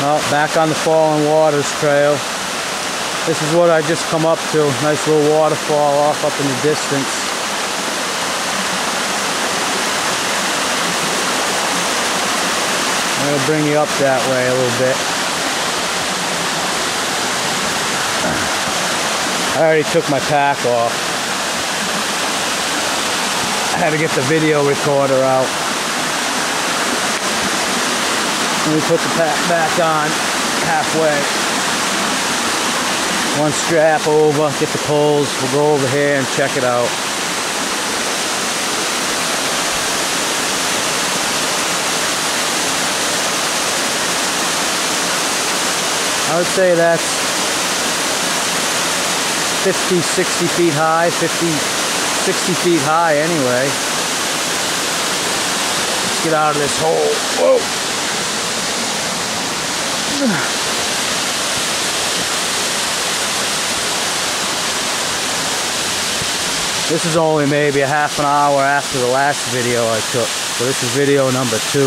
Well, back on the Falling Waters Trail. This is what I just come up to. Nice little waterfall off up in the distance. I'm going to bring you up that way a little bit. I already took my pack off. I had to get the video recorder out. Let me put the pack back on halfway. One strap over, get the poles. We'll go over here and check it out. I would say that's 50, 60 feet high, 50, 60 feet high anyway. Let's get out of this hole. Whoa! This is only maybe a half an hour after the last video I took. So this is video number 2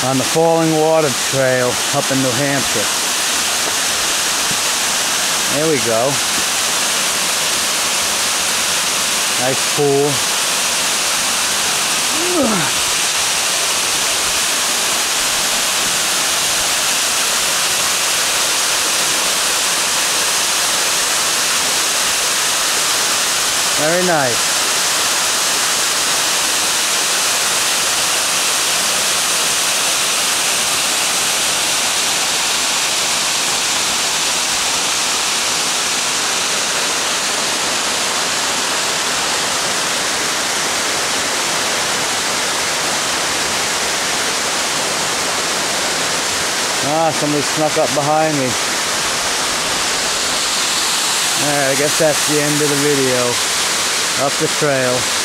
on the Falling Water Trail up in New Hampshire. There we go. Nice pool. Very nice. Somebody snuck up behind me. Alright, I guess that's the end of the video. Up the trail.